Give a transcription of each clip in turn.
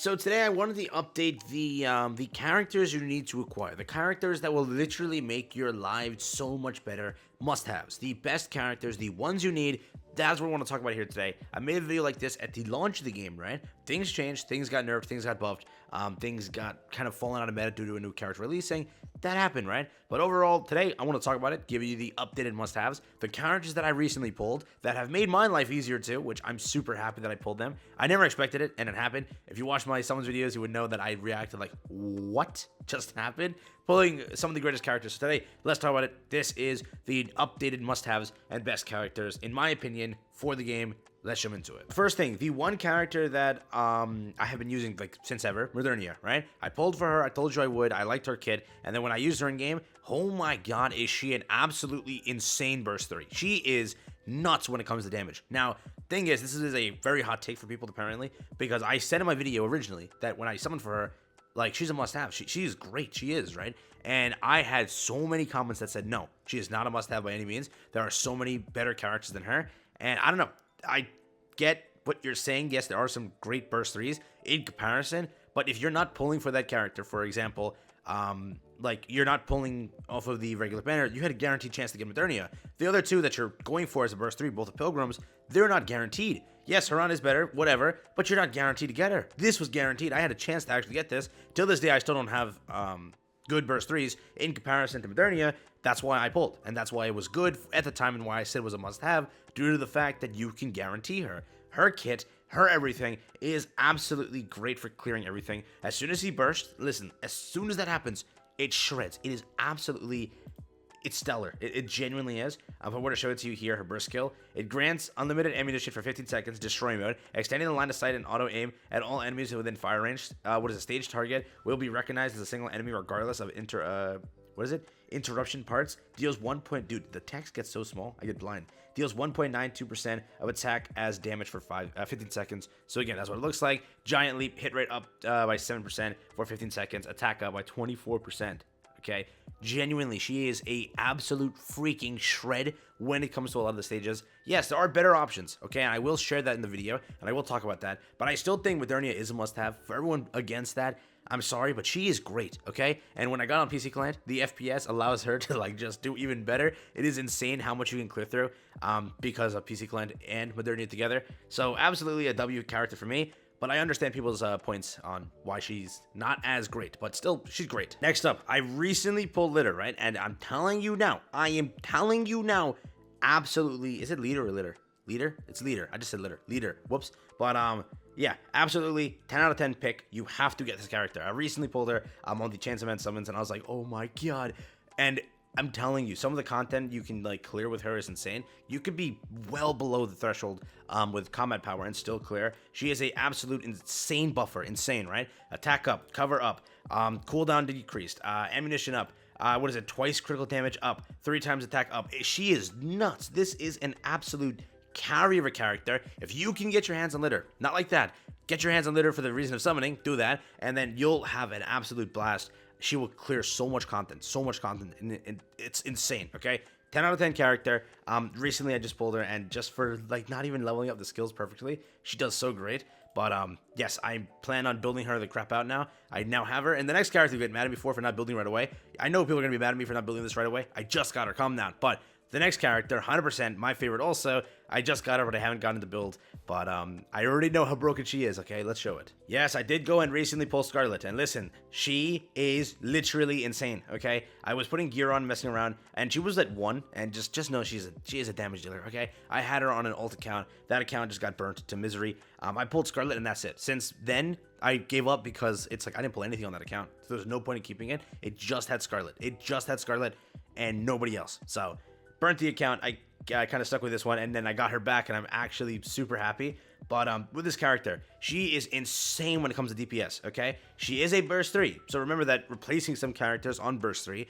So today I wanted to update the characters you need to acquire, the characters that will literally make your life so much better, must-haves, the best characters, the ones you need. That's what I want to talk about here today. I made a video like this at the launch of the game, right? Things changed, things got nerfed, things got buffed, things got kind of fallen out of meta due to a new character releasing. That happened, right? But overall, today I want to talk about it, give you the updated must-haves, the characters that I recently pulled that have made my life easier too, which I'm super happy that I pulled them. I never expected it, and it happened. If you watch my summons videos, you would know that I reacted like, what just happened? Pulling some of the greatest characters. So today, let's talk about it. This is the updated must-haves and best characters, in my opinion, for the game. Let's jump into it. First thing, the one character that I have been using like since ever, Modernia, right? I pulled for her. I told you I would. I liked her kit. And then when I used her in game, oh my god, is she an absolutely insane burst 3. She is nuts when it comes to damage. Now, thing is, this is a very hot take for people apparently, because I said in my video originally that when I summoned for her, like, she's a must-have. She's great. She is, right? And I had so many comments that said, no, she is not a must-have by any means. There are so many better characters than her. And I don't know. I get what you're saying. Yes, there are some great burst 3s in comparison. But if you're not pulling for that character, for example, like, you're not pulling off of the regular banner, you had a guaranteed chance to get Modernia. The other two that you're going for as a burst 3, both the Pilgrims, they're not guaranteed. Yes, Haran is better, whatever, but you're not guaranteed to get her. This was guaranteed. I had a chance to actually get this. Till this day, I still don't have good burst 3s in comparison to Modernia. That's why I pulled, and that's why it was good at the time and why I said it was a must-have, due to the fact that you can guarantee her. Her kit, her everything is absolutely great for clearing everything. As soon as he bursts, listen, as soon as that happens, it shreds. It is absolutely... it's stellar. It genuinely is. If I were to show it to you here, her burst skill, it grants unlimited ammunition for 15 seconds, destroy mode, extending the line of sight and auto aim at all enemies within fire range. What is a stage target will be recognized as a single enemy regardless of interruption parts. Deals 1 point, dude, the text gets so small, I get blind. Deals 1.92% of attack as damage for 15 seconds. So again, that's what it looks like. Giant leap, hit rate up by 7% for 15 seconds, attack up by 24%. Okay, genuinely, she is a absolute freaking shred when it comes to a lot of the stages. Yes, there are better options, okay, and I will share that in the video, and I will talk about that, but I still think Modernia is a must-have. For everyone against that, I'm sorry, but she is great, okay? And when I got on PC Client, the FPS allows her to, like, just do even better. It is insane how much you can clear through because of PC Client and Modernia together. So, absolutely a W character for me. But I understand people's points on why she's not as great, but still, she's great. Next up, I recently pulled Litter, right? And I'm telling you now, absolutely, is it Leader or Litter? Leader? It's Leader. I just said Litter. Leader. Whoops. But, yeah, absolutely, 10 out of 10 pick. You have to get this character. I recently pulled her on the Chance Event Summons, and I was like, oh my god. And I'm telling you, some of the content you can, like, clear with her is insane. You could be well below the threshold with combat power and still clear. She is a absolute insane buffer. Insane, right? Attack up, cover up, cooldown decreased, ammunition up. What is it? Twice critical damage up, 3 times attack up. She is nuts. This is an absolute carry of a character. If you can get your hands on Litter, not like that, get your hands on Litter for the reason of summoning, do that, and then you'll have an absolute blast. She will clear so much content, and it's insane, okay? 10 out of 10 character. Recently I just pulled her, and just for, like, not even leveling up the skills perfectly, she does so great. But, yes, I plan on building her the crap out now. I now have her, and the next character you get mad at me for not building right away. I know people are going to be mad at me for not building this right away. I just got her, calm down. But the next character, 100%, my favorite also. I just got her, but I haven't gotten to build. But I already know how broken she is, okay? Let's show it. Yes, I did go and recently pull Scarlett. And listen, she is literally insane, okay? I was putting gear on, messing around, and she was at 1. And just know she is a damage dealer, okay? I had her on an alt account. That account just got burnt to misery. I pulled Scarlett, and that's it. Since then, I gave up because it's like I didn't pull anything on that account. So there's no point in keeping it. It just had Scarlett. And nobody else. So burnt the account. I kind of stuck with this one, and then I got her back, and I'm actually super happy. But with this character, she is insane when it comes to DPS, okay? She is a burst 3, so remember that replacing some characters on burst 3,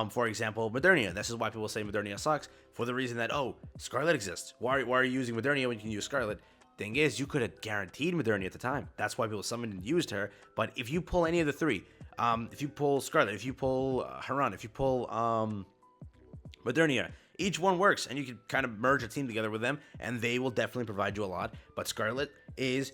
for example, Modernia. This is why people say Modernia sucks, for the reason that, oh, Scarlett exists. Why are you using Modernia when you can use Scarlett? Thing is, you could have guaranteed Modernia at the time. That's why people summoned and used her. But if you pull any of the 3, if you pull Scarlett, if you pull Haran, if you pull Modernia, each one works, and you can kind of merge a team together with them, and they will definitely provide you a lot. But Scarlett is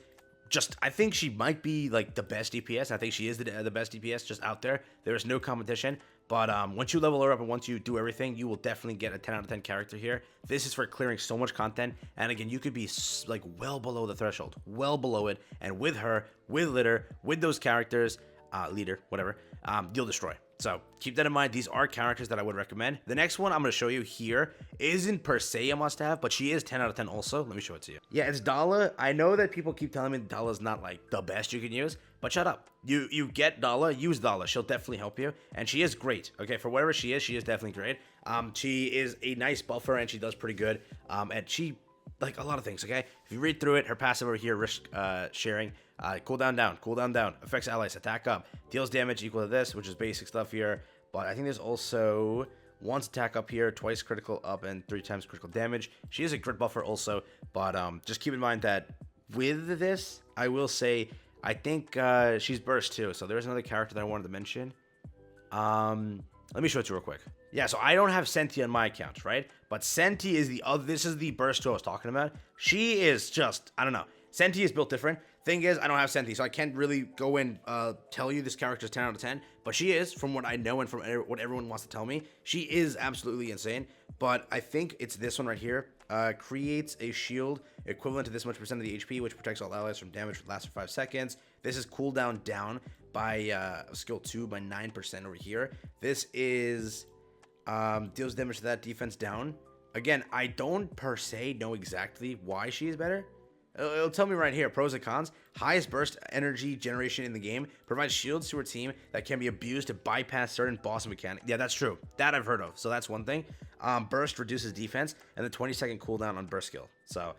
I think she might be like the best DPS. I think she is the best DPS just out there. There is no competition. But once you level her up and once you do everything, you will definitely get a 10 out of 10 character here. This is for clearing so much content. And again, you could be like well below the threshold, well below it. And with her, with Litter, with those characters, leader, whatever, you'll destroy. So keep that in mind. These are characters that I would recommend. The next one I'm going to show you here isn't per se a must-have, but she is 10 out of 10 also. Let me show it to you. Yeah, it's Dala. I know that people keep telling me Dala's not like the best you can use, but shut up. You get Dala, use Dala. She'll definitely help you, and she is great. Okay, for whatever she is definitely great. She is a nice buffer, and she does pretty good. And she, like a lot of things, okay? If you read through it, her passive over here, risk sharing, cooldown down, affects allies, attack up, deals damage equal to this, which is basic stuff here. But I think there's also once attack up here, twice critical up, and 3 times critical damage. She is a crit buffer also, but just keep in mind that with this, I will say, I think she's burst too. So there's another character that I wanted to mention. Let me show it to you real quick. Yeah, so I don't have Senti on my account, right? But Senti is the other, this is the burst 2 I was talking about. She is just, I don't know. Senti is built different. Thing is, I don't have Senti, so I can't really go and tell you this character is 10 out of 10. But she is, from what I know and from what everyone wants to tell me, she is absolutely insane. But I think it's this one right here. Creates a shield equivalent to this much percent of the HP, which protects all allies from damage that lasts for 5 seconds. This is cooldown down by skill 2 by 9% over here. This is deals damage to that, defense down. Again, I don't per se know exactly why she is better. It'll tell me right here, pros and cons. Highest burst energy generation in the game. Provides shields to her team that can be abused to bypass certain boss mechanics. Yeah, that's true. That I've heard of. So that's one thing. Burst reduces defense and the 20-second cooldown on burst skill. So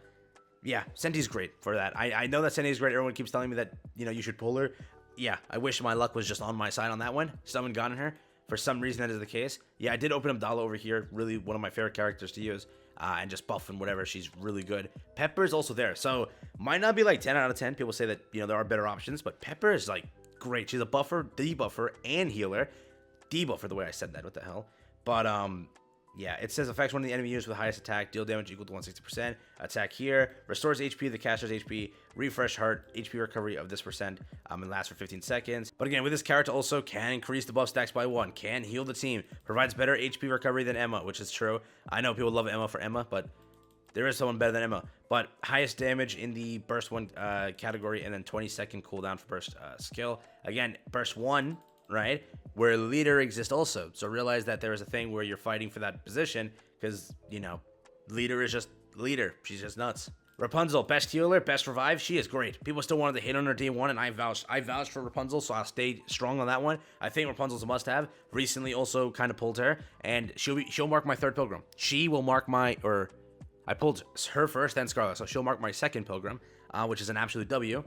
yeah, Senti's great for that. I know that Senti is great. Everyone keeps telling me that, you know, you should pull her. Yeah, I wish my luck was just on my side on that one. Someone gotten her. For some reason, that is the case. Yeah, I did open up Dala over here. Really one of my favorite characters to use. And just buff and whatever. She's really good. Pepper is also there. So, might not be like 10 out of 10. People say that, you know, there are better options. But Pepper is like great. She's a buffer, debuffer, and healer. Debuffer, the way I said that. What the hell? But, yeah, it says affects one of the enemy units with highest attack, deal damage equal to 160%. Attack here, restores HP of the caster's HP, refresh heart, HP recovery of this percent, and lasts for 15 seconds. But again, with this character also can increase the buff stacks by 1, can heal the team, provides better HP recovery than Emma, which is true. I know people love Emma for Emma, but there is someone better than Emma. But highest damage in the burst 1 category, and then 20-second cooldown for burst skill. Again, burst 1, right, where leader exists also. So realize that there is a thing where you're fighting for that position because, you know, leader is just leader. She's just nuts. Rapunzel, best healer, best revive. She is great. People still wanted to hit on her day 1, and I vouched for Rapunzel, so I'll stay strong on that one. I think Rapunzel's a must-have. Recently also kind of pulled her, and she'll mark my 3rd pilgrim. She will mark my, or I pulled her first, then Scarlett, so she'll mark my 2nd pilgrim, which is an absolute W.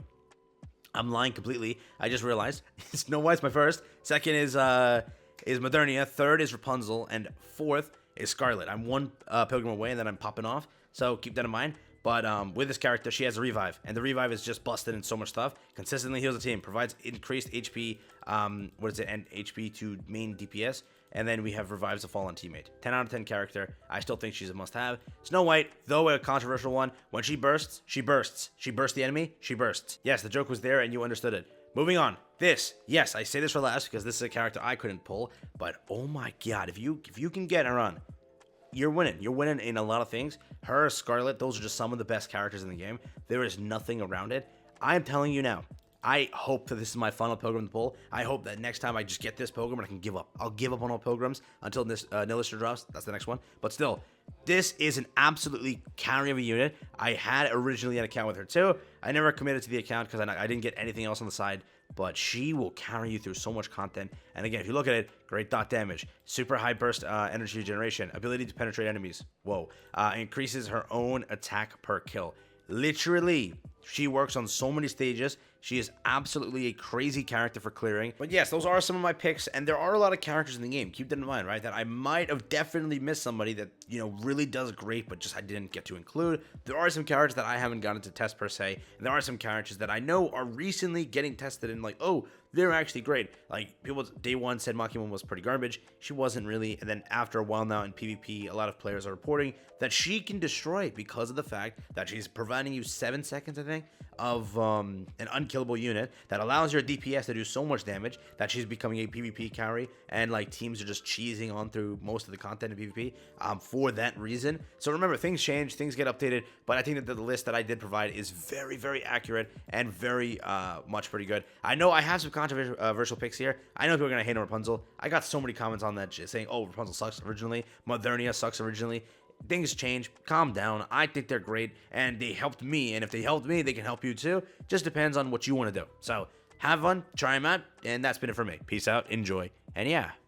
I'm lying completely. I just realized. Snow White's my first. 2nd is Modernia. 3rd is Rapunzel. And 4th is Scarlett. I'm 1 pilgrim away, and then I'm popping off. So keep that in mind. But with this character, she has a revive. And the revive is just busted in so much stuff. Consistently heals the team. Provides increased HP. And HP to main DPS. And then we have revives a fallen teammate. 10 out of 10 character. I still think she's a must-have. Snow White, though a controversial one, when she bursts, she bursts. She bursts the enemy, she bursts. Yes, the joke was there and you understood it. Moving on. This, yes, I say this for last because this is a character I couldn't pull. But oh my god, if you can get her on, you're winning. You're winning in a lot of things. Her, Scarlett, those are just some of the best characters in the game. There is nothing around it. I am telling you now. I hope that this is my final pilgrim to pull. I hope that next time I just get this pilgrim and I can give up. I'll give up on all pilgrims until this Nilister drops. That's the next one. But still, this is an absolutely carry of a unit. I had originally an account with her too. I never committed to the account because I didn't get anything else on the side. But she will carry you through so much content. And again, if you look at it, great dot damage, super high burst energy generation, ability to penetrate enemies. Whoa. Increases her own attack per kill. Literally, she works on so many stages. She is absolutely a crazy character for clearing. But yes, those are some of my picks, and there are a lot of characters in the game. Keep that in mind, right? That I might have definitely missed somebody that, you know, really does great, but just I didn't get to include. There are some characters that I haven't gotten to test per se, and there are some characters that I know are recently getting tested and like, oh, they're actually great. Like, people day one said Makima was pretty garbage. She wasn't really. And then after a while now in PvP, a lot of players are reporting that she can destroy because of the fact that she's providing you 7 seconds, I think, of an unkillable unit that allows your DPS to do so much damage that she's becoming a PvP carry, and like teams are just cheesing on through most of the content in PvP for that reason. So remember, things change, things get updated, but I think that the list that I did provide is very, very accurate and very much pretty good. I know I have some controversial picks here. I know people are gonna hate on Rapunzel. I got so many comments on that just saying, oh, Rapunzel sucks originally, Modernia sucks originally. Things change. Calm down. I think they're great, and they helped me. And if they helped me, they can help you too. Just depends on what you want to do. So have fun, try them out, and that's been it for me. Peace out, enjoy, and yeah.